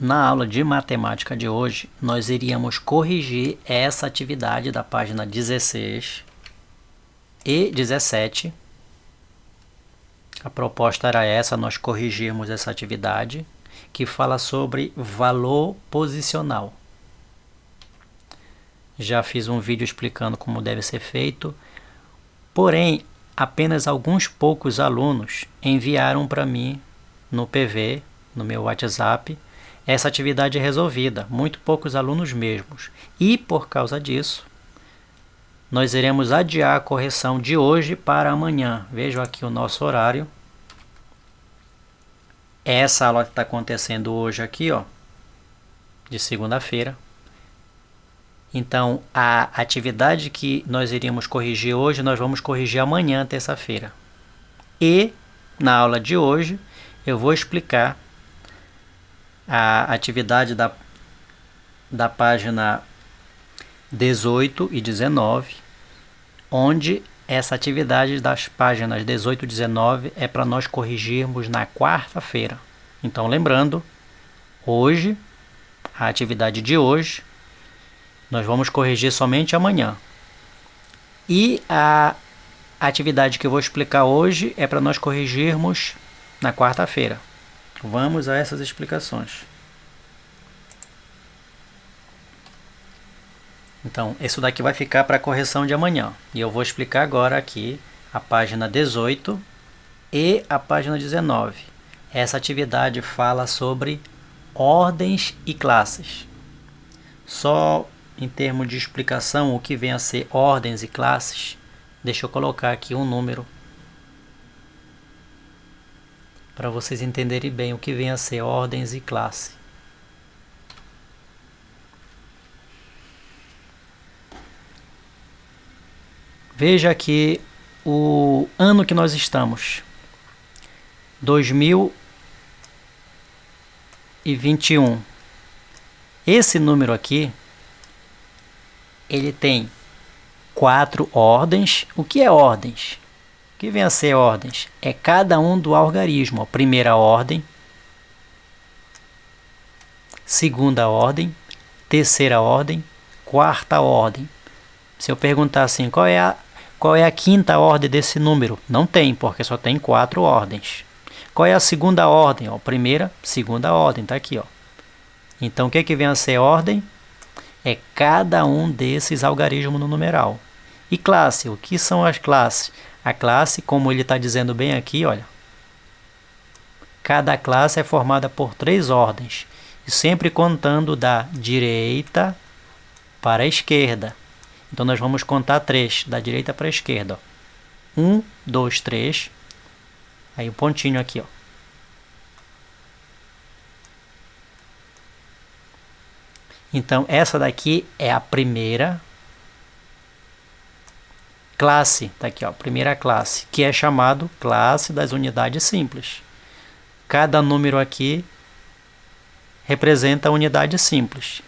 Na aula de matemática de hoje, nós iríamos corrigir essa atividade da página 16 e 17. A proposta era essa, nós corrigirmos essa atividade, que fala sobre valor posicional. Já fiz um vídeo explicando como deve ser feito, porém, apenas alguns poucos alunos enviaram para mim no PV, no meu WhatsApp, essa atividade é resolvida, muito poucos alunos mesmos. E, por causa disso, nós iremos adiar a correção de hoje para amanhã. Vejam aqui o nosso horário. Essa aula que está acontecendo hoje aqui, ó, de segunda-feira. Então, a atividade que nós iríamos corrigir hoje, nós vamos corrigir amanhã, terça-feira. E, na aula de hoje, eu vou explicar a atividade da página 18 e 19, onde essa atividade das páginas 18 e 19 é para nós corrigirmos na quarta-feira. Então, lembrando, hoje, a atividade de hoje, nós vamos corrigir somente amanhã. E a atividade que eu vou explicar hoje é para nós corrigirmos na quarta-feira. Vamos a essas explicações. Então, isso daqui vai ficar para a correção de amanhã. E eu vou explicar agora aqui a página 18 e a página 19. Essa atividade fala sobre ordens e classes. Só em termos de explicação, o que vem a ser ordens e classes, deixa eu colocar aqui um número para vocês entenderem bem o que vem a ser ordens e classe. Veja aqui o ano que nós estamos, 2021. Esse número aqui, ele tem 4 ordens. O que é ordens? O que vem a ser ordens? É cada um do algarismo. Primeira ordem, segunda ordem, terceira ordem, quarta ordem. Se eu perguntar assim, qual é a quinta ordem desse número? Não tem, porque só tem 4 ordens. Qual é a segunda ordem? Ó, primeira, segunda ordem, tá aqui, ó. Então, o que vem a ser ordem? É cada um desses algarismos no numeral. E classe, o que são as classes? A classe, como ele está dizendo bem aqui, olha, cada classe é formada por 3 ordens, e sempre contando da direita para a esquerda. Então, nós vamos contar 3, da direita para a esquerda. 1, 2, 3. Aí, um pontinho aqui, ó. Então, essa daqui é a primeira classe. Tá aqui, ó, primeira classe, que é chamado classe das unidades simples. Cada número aqui representa a unidade simples.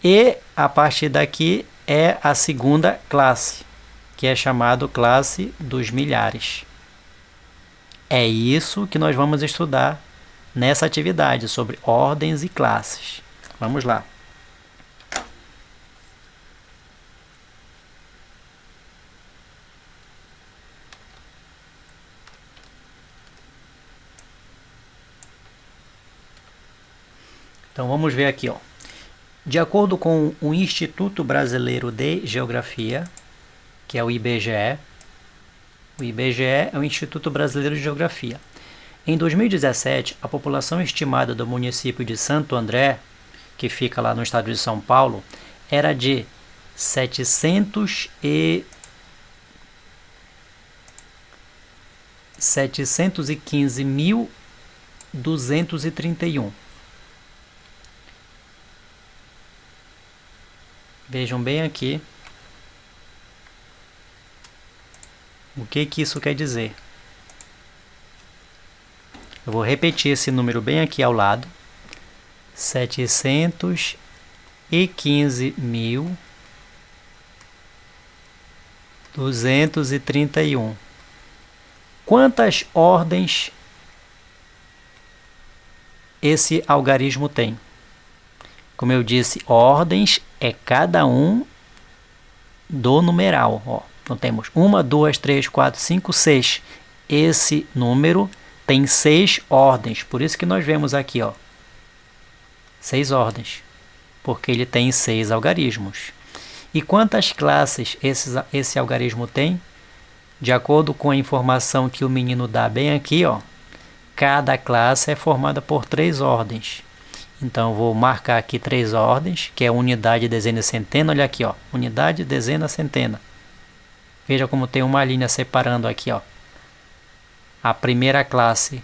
E, a partir daqui, é a segunda classe, que é chamado classe dos milhares. É isso que nós vamos estudar nessa atividade, sobre ordens e classes. Vamos lá. Então, vamos ver aqui, ó. De acordo com o Instituto Brasileiro de Geografia, que é o IBGE é o Instituto Brasileiro de Geografia. Em 2017, a população estimada do município de Santo André, que fica lá no estado de São Paulo, era de 715.231. Vejam bem aqui o que isso quer dizer. Eu vou repetir esse número bem aqui ao lado. 715.231. Quantas ordens esse algarismo tem? Como eu disse, ordens é cada um do numeral. Ó. Então temos 1, 2, 3, 4, 5, 6. Esse número tem 6 ordens. Por isso que nós vemos aqui, ó, 6 ordens. Porque ele tem 6 algarismos. E quantas classes esse algarismo tem? De acordo com a informação que o menino dá bem aqui, ó, cada classe é formada por 3 ordens. Então, eu vou marcar aqui 3 ordens, que é unidade, dezena e centena. Olha aqui, ó, unidade, dezena, centena. Veja como tem uma linha separando aqui, ó. A primeira classe,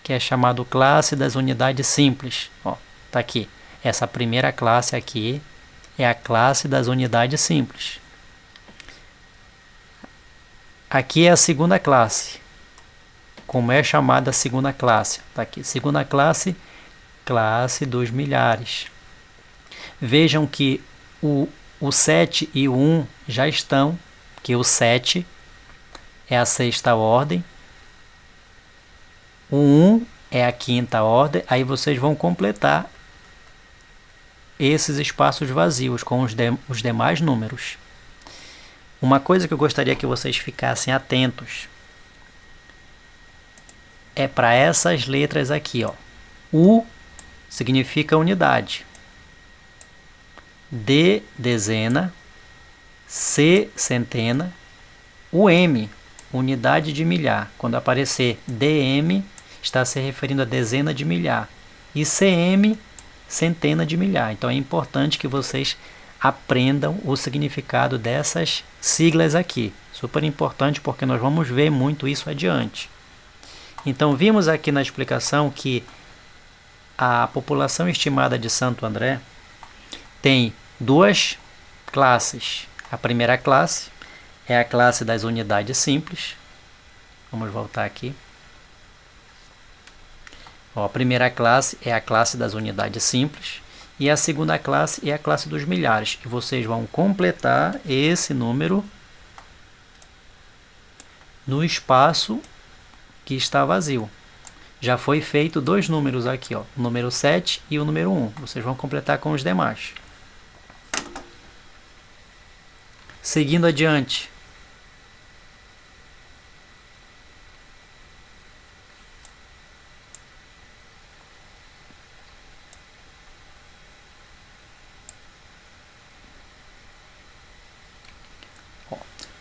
que é chamada classe das unidades simples. Ó, tá aqui. Essa primeira classe aqui é a classe das unidades simples. Aqui é a segunda classe. Como é chamada a segunda classe? Tá aqui, segunda classe, classe dos milhares. Vejam que o 7 e o 1 já estão, que o 7 é a sexta ordem, o 1 é a quinta ordem, aí vocês vão completar esses espaços vazios com os demais números. Uma coisa que eu gostaria que vocês ficassem atentos é para essas letras aqui, ó. U significa unidade, D, dezena, C, centena, o M, unidade de milhar. Quando aparecer DM, está se referindo a dezena de milhar. E CM, centena de milhar. Então é importante que vocês aprendam o significado dessas siglas aqui. Super importante porque nós vamos ver muito isso adiante. Então vimos aqui na explicação que a população estimada de Santo André tem 2 classes. A primeira classe é a classe das unidades simples. Vamos voltar aqui. Ó, a primeira classe é a classe das unidades simples. E a segunda classe é a classe dos milhares. E vocês vão completar esse número no espaço que está vazio. Já foi feito 2 números aqui, ó, o número 7 e o número 1. Vocês vão completar com os demais. Seguindo adiante.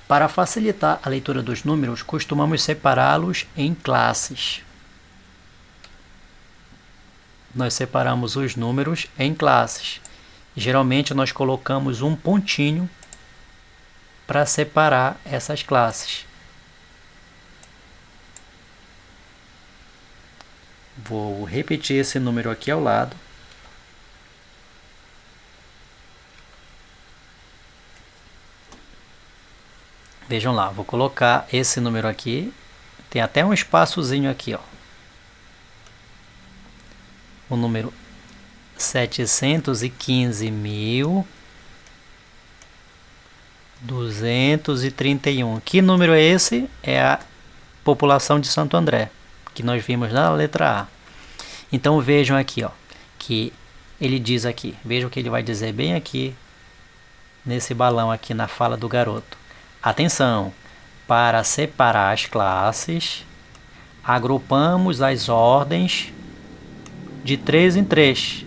Para facilitar a leitura dos números, costumamos separá-los em classes. Nós separamos os números em classes. Geralmente nós colocamos um pontinho para separar essas classes. Vou repetir esse número aqui ao lado. Vejam lá, vou colocar esse número aqui. Tem até um espaçozinho aqui, ó. O número 715.231. Que número é esse? É a população de Santo André, que nós vimos na letra A. Então vejam aqui, ó, que ele diz aqui. Vejam o que ele vai dizer bem aqui, nesse balão aqui na fala do garoto. Atenção! Para separar as classes, agrupamos as ordens de 3 em 3,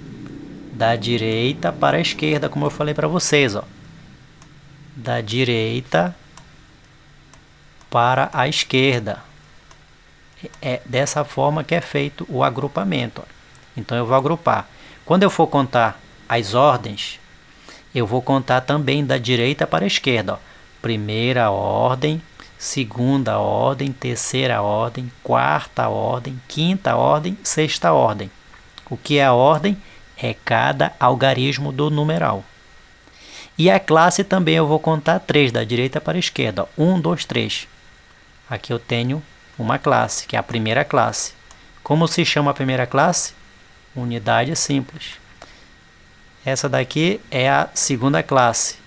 da direita para a esquerda, como eu falei para vocês, ó. Da direita para a esquerda. É dessa forma que é feito o agrupamento, ó. Então eu vou agrupar. Quando eu for contar as ordens, eu vou contar também da direita para a esquerda, ó. Primeira ordem, segunda ordem, terceira ordem, quarta ordem, quinta ordem, sexta ordem. O que é a ordem? É cada algarismo do numeral. E a classe também eu vou contar 3, da direita para a esquerda. 1, 2, 3. Aqui eu tenho uma classe, que é a primeira classe. Como se chama a primeira classe? Unidade simples. Essa daqui é a segunda classe.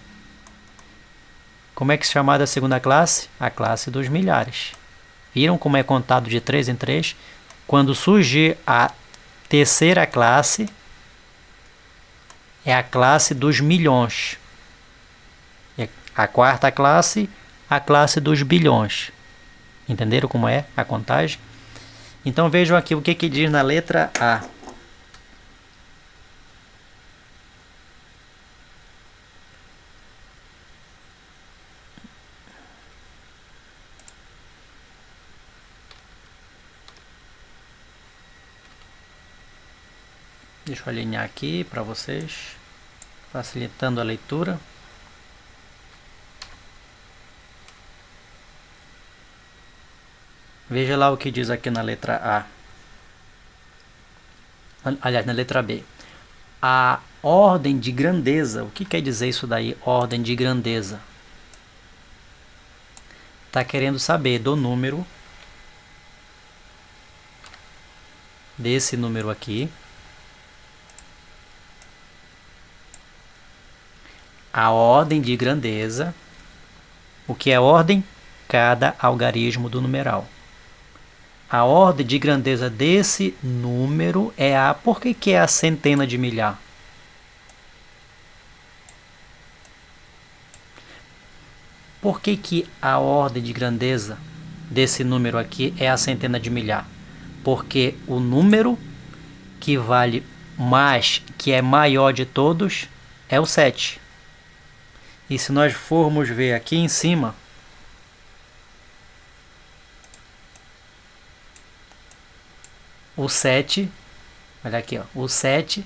Como é que é chamada a segunda classe? A classe dos milhares. Viram como é contado de 3 em 3? Quando surgir a terceira classe, é a classe dos milhões. A quarta classe, a classe dos bilhões. Entenderam como é a contagem? Então vejam aqui o que diz na letra A. Deixa eu alinhar aqui para vocês, facilitando a leitura. Veja lá o que diz aqui na letra A. Aliás, na letra B. A ordem de grandeza. O que quer dizer isso daí? Ordem de grandeza. Está querendo saber do número. Desse número aqui. A ordem de grandeza. O que é ordem? Cada algarismo do numeral. A ordem de grandeza desse número é a... Por que é a centena de milhar? Por que a ordem de grandeza desse número aqui é a centena de milhar? Porque o número que vale mais, que é maior de todos, é o 7. E se nós formos ver aqui em cima... O 7, olha aqui, ó, o 7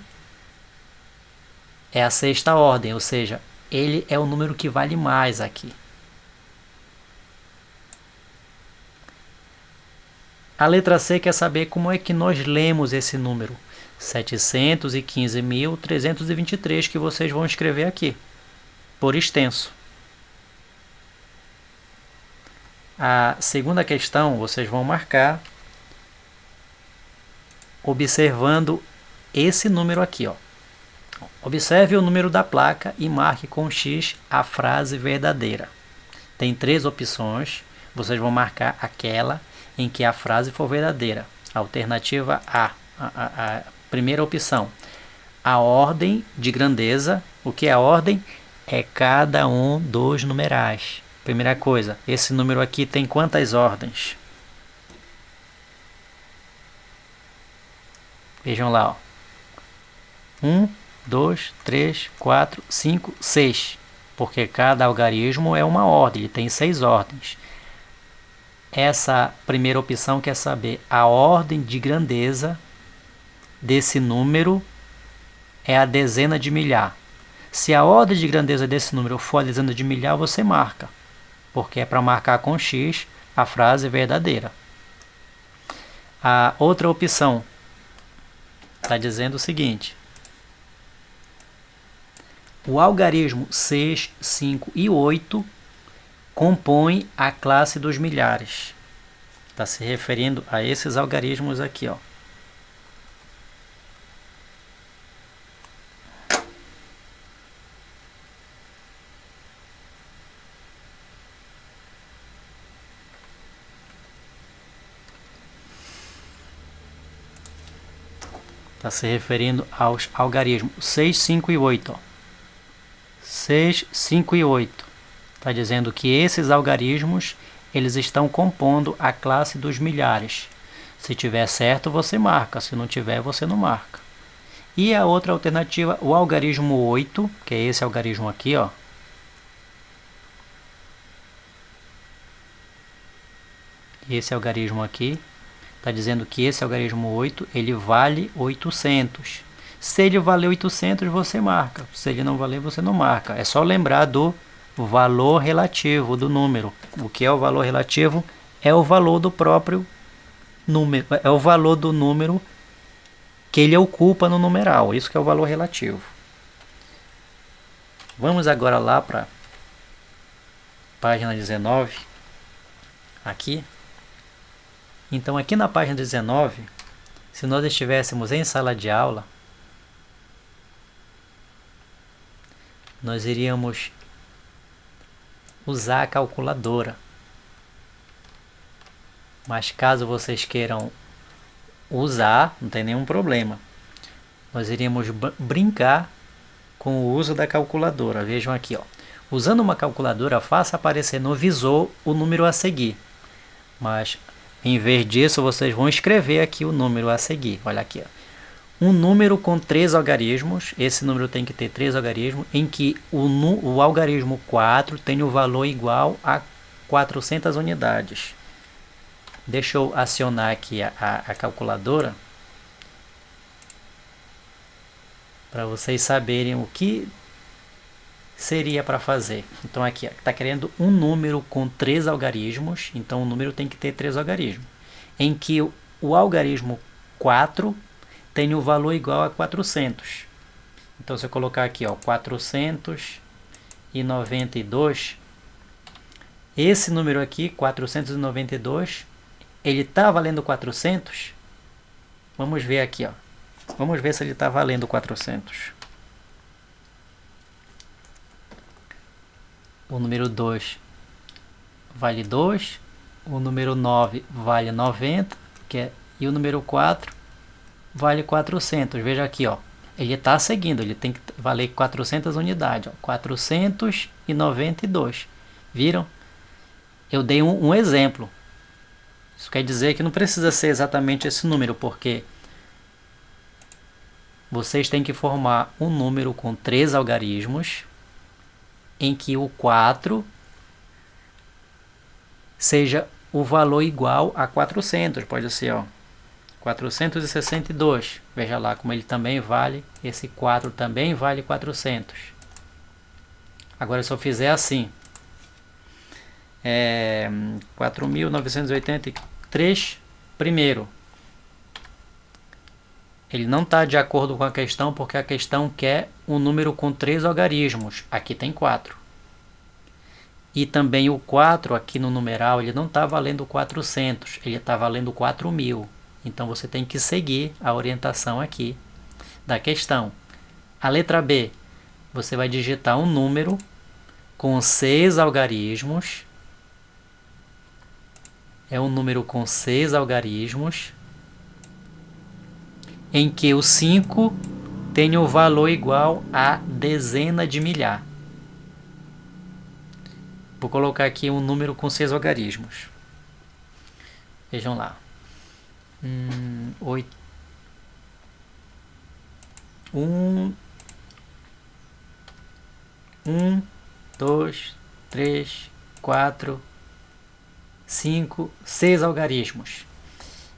é a sexta ordem, ou seja, ele é o número que vale mais aqui. A letra C quer saber como é que nós lemos esse número. 715.323 que vocês vão escrever aqui, por extenso. A segunda questão vocês vão marcar observando esse número aqui, ó. Observe o número da placa e marque com X a frase verdadeira. Tem 3 opções, vocês vão marcar aquela em que a frase for verdadeira. Alternativa A, a primeira opção. A ordem de grandeza, o que é a ordem? É cada um dos numerais. Primeira coisa, esse número aqui tem quantas ordens? Vejam lá, ó. 1, 2, 3, 4, 5, 6. Porque cada algarismo é uma ordem, ele tem 6 ordens. Essa primeira opção quer saber a ordem de grandeza desse número é a dezena de milhar. Se a ordem de grandeza desse número for a dezena de milhar, você marca. Porque é para marcar com X a frase verdadeira. A outra opção está dizendo o seguinte: o algarismo 6, 5 e 8 compõem a classe dos milhares. Está se referindo a esses algarismos aqui, ó. Está se referindo aos algarismos 6, 5 e 8. Ó. 6, 5 e 8. Está dizendo que esses algarismos eles estão compondo a classe dos milhares. Se tiver certo, você marca. Se não tiver, você não marca. E a outra alternativa, o algarismo 8, que é esse algarismo aqui, ó. Esse algarismo aqui. Está dizendo que esse algarismo 8, ele vale 800. Se ele valer 800, você marca. Se ele não valer, você não marca. É só lembrar do valor relativo do número. O que é o valor relativo? É o valor do próprio número. É o valor do número que ele ocupa no numeral. Isso que é o valor relativo. Vamos agora lá para a página 19. Aqui. Então, aqui na página 19, se nós estivéssemos em sala de aula, nós iríamos usar a calculadora. Mas caso vocês queiram usar, não tem nenhum problema. Nós iríamos brincar com o uso da calculadora. Vejam aqui, ó. Usando uma calculadora, faça aparecer no visor o número a seguir. Mas, em vez disso, vocês vão escrever aqui o número a seguir. Olha aqui, ó. Um número com 3 algarismos, esse número tem que ter 3 algarismos, em que o algarismo 4 tem o valor igual a 400 unidades. Deixa eu acionar aqui a calculadora para vocês saberem o que seria para fazer. Então aqui está querendo um número com 3 algarismos, então o número tem que ter 3 algarismos, em que o algarismo 4 tem o valor igual a 400. Então se eu colocar aqui, ó, 492, esse número aqui, 492, ele está valendo 400? Vamos ver aqui, ó. Vamos ver se ele está valendo 400. O número 2 vale 2, o número 9 vale 90, e o número 4 vale 400. Veja aqui, ó. Ele está seguindo, ele tem que valer 400 unidades, ó. 492. Viram? Eu dei um exemplo. Isso quer dizer que não precisa ser exatamente esse número, porque vocês têm que formar um número com 3 algarismos, em que o 4 seja o valor igual a 400. Pode ser, ó, 462. Veja lá como ele também vale. Esse 4 também vale 400. Agora, se eu fizer assim, 4.983 primeiro, ele não está de acordo com a questão, porque a questão quer um número com 3 algarismos. Aqui tem 4. E também o 4 aqui no numeral, ele não está valendo 400, ele está valendo 4.000. Então você tem que seguir a orientação aqui da questão. A letra B, você vai digitar um número com 6 algarismos. É um número com 6 algarismos, em que o 5 tem o valor igual a dezena de milhar. Vou colocar aqui um número com 6 algarismos. Vejam lá. 1, 2, 3, 4, 5, 6 algarismos.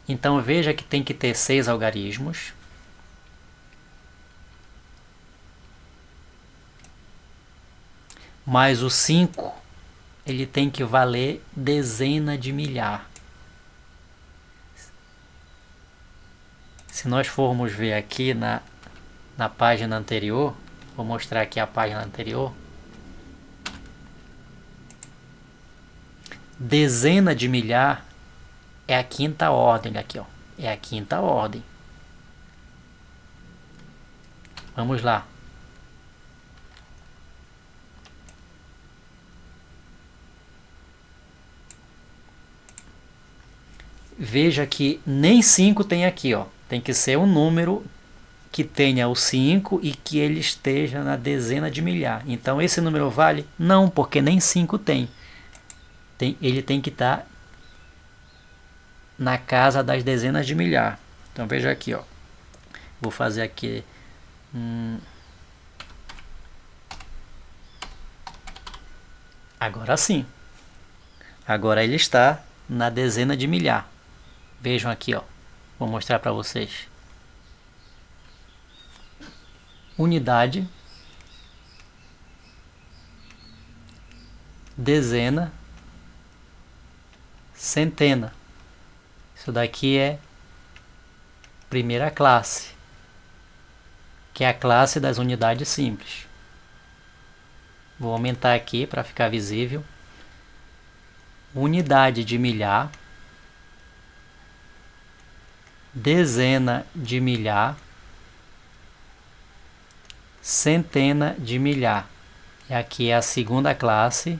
Então veja que tem que ter 6 algarismos. Mas o 5, ele tem que valer dezena de milhar. Se nós formos ver aqui na página anterior, vou mostrar aqui a página anterior. Dezena de milhar é a quinta ordem, aqui, ó. É a quinta ordem. Vamos lá. Veja que nem 5 tem aqui, ó. Tem que ser um número que tenha o 5 e que ele esteja na dezena de milhar. Então esse número vale? Não, porque nem 5 tem. Ele tem que estar na casa das dezenas de milhar. Então veja aqui, ó. Vou fazer aqui agora sim. Agora ele está na dezena de milhar. Vejam aqui, ó. Vou mostrar para vocês. Unidade, dezena, centena. Isso daqui é primeira classe, que é a classe das unidades simples. Vou aumentar aqui para ficar visível. Unidade de milhar, dezena de milhar, centena de milhar. E aqui é a segunda classe,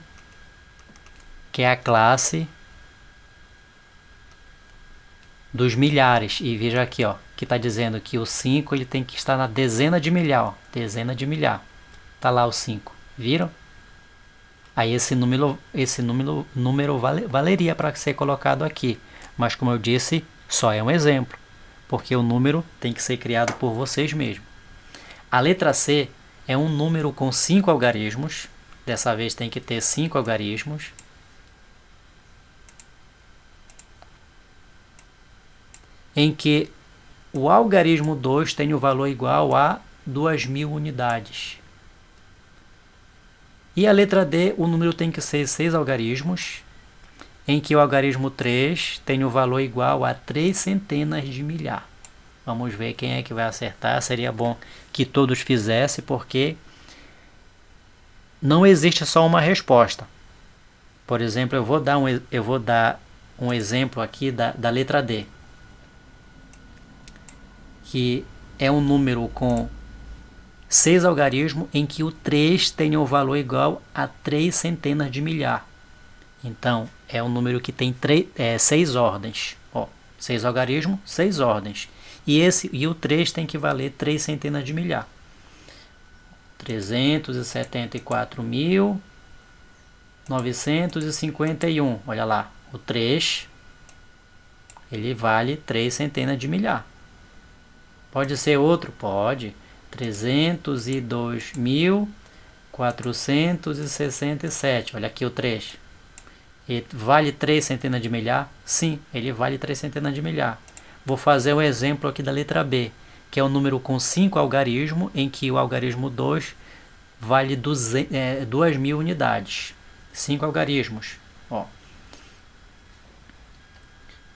que é a classe dos milhares. E veja aqui, ó, que está dizendo que o 5 ele tem que estar na dezena de milhar, ó, dezena de milhar. Tá lá o 5. Viram? Aí esse número valeria para ser colocado aqui. Mas como eu disse, só é um exemplo. Porque o número tem que ser criado por vocês mesmos. A letra C é um número com 5 algarismos. Dessa vez tem que ter 5 algarismos. Em que o algarismo 2 tem o valor igual a 2.000 unidades. E a letra D, o número tem que ser 6 algarismos, em que o algarismo 3 tem o valor igual a 3 centenas de milhar. Vamos ver quem é que vai acertar. Seria bom que todos fizessem, porque não existe só uma resposta. Por exemplo, eu vou dar um exemplo aqui da letra D, que é um número com 6 algarismos em que o 3 tem o valor igual a 3 centenas de milhar. Então, é um número que tem 6 ordens. 6 algarismos, 6 ordens. E o 3 tem que valer 3 centenas de milhar. 374.951. Olha lá, o 3, ele vale 3 centenas de milhar. Pode ser outro? Pode. 302.467. Olha aqui o 3. Ele vale 3 centenas de milhar? Sim, ele vale 3 centenas de milhar. Vou fazer um exemplo aqui da letra B, que é um número com 5 algarismos, em que o algarismo 2 vale 2.000 unidades. 5 algarismos.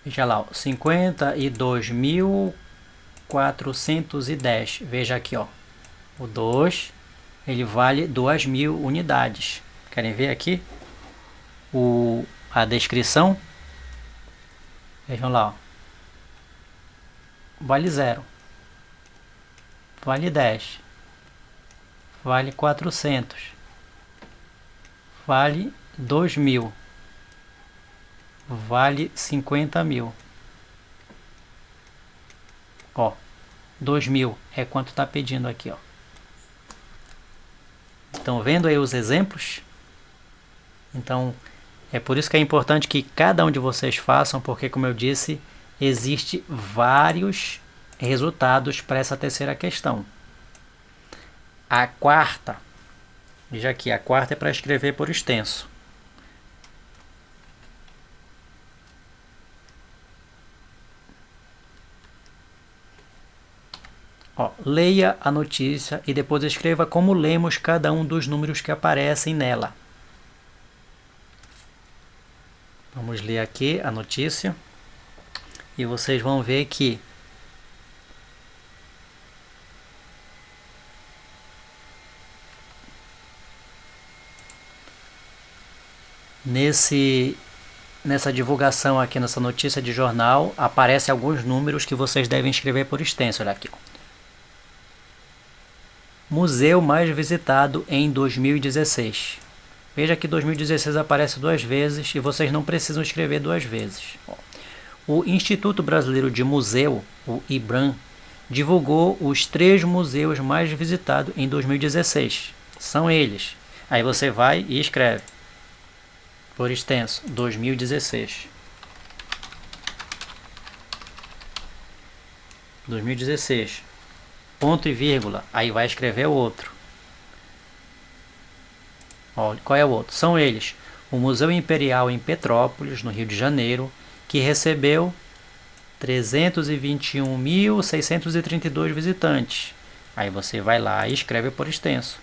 Veja lá, 52.410. Veja aqui, o 2, ele vale 2.000 unidades. Querem ver aqui a descrição? Vejam lá, vale 0, vale 10, vale 400, vale 2.000, vale 50.000. 2.000 é quanto está pedindo aqui, Estão vendo aí os exemplos? Então, é por isso que é importante que cada um de vocês façam, porque, como eu disse, existe vários resultados para essa terceira questão. A quarta, veja aqui, a quarta é para escrever por extenso. Leia a notícia e depois escreva como lemos cada um dos números que aparecem nela. Vamos ler aqui a notícia e vocês vão ver que nessa divulgação aqui, nessa notícia de jornal, aparecem alguns números que vocês devem escrever por extenso. Olha aqui. Museu mais visitado em 2016. Veja que 2016 aparece 2 vezes e vocês não precisam escrever 2 vezes. O Instituto Brasileiro de Museu, o IBRAM, divulgou os 3 museus mais visitados em 2016. São eles. Aí você vai e escreve por extenso, 2016. 2016. Ponto e vírgula. Aí vai escrever o outro. Qual é o outro? São eles. O Museu Imperial em Petrópolis, no Rio de Janeiro, que recebeu 321.632 visitantes. Aí você vai lá e escreve por extenso.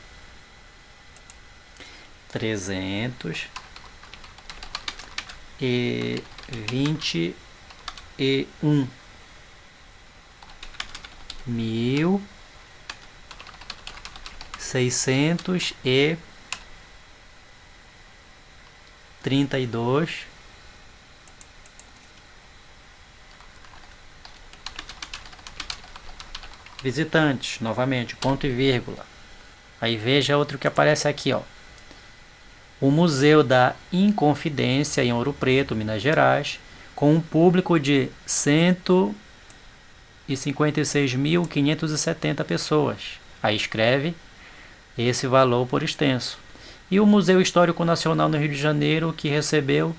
321.632 visitantes, novamente, ponto e vírgula. Aí veja outro que aparece aqui, O Museu da Inconfidência em Ouro Preto, Minas Gerais, com um público de 156.570 pessoas. Aí escreve esse valor por extenso. E o Museu Histórico Nacional no Rio de Janeiro, que recebeu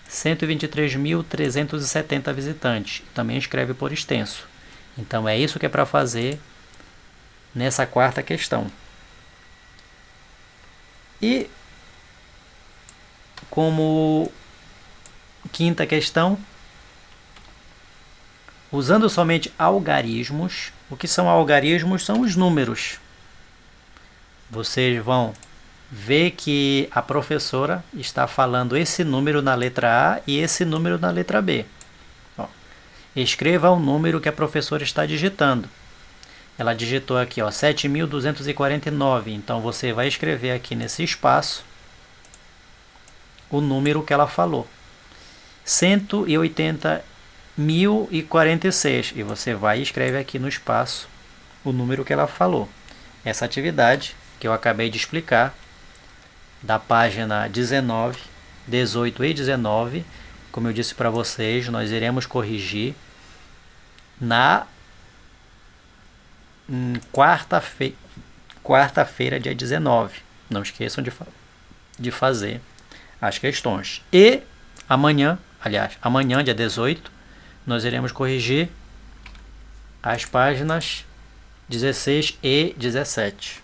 123.370 visitantes, também escreve por extenso. Então é isso que é para fazer nessa quarta questão. E como quinta questão, usando somente algarismos. O que são algarismos? São os números. Vocês vão ver que a professora está falando esse número na letra A e esse número na letra B. Ó, escreva o número que a professora está digitando. Ela digitou aqui, ó, 7.249. Então você vai escrever aqui nesse espaço o número que ela falou. 180.046. E você vai e escreve aqui no espaço o número que ela falou. Essa atividade que eu acabei de explicar, da página 19, 18 e 19, como eu disse para vocês, nós iremos corrigir na quarta-feira, dia 19. Não esqueçam de fazer as questões. E amanhã, dia 18, nós iremos corrigir as páginas 16 e 17.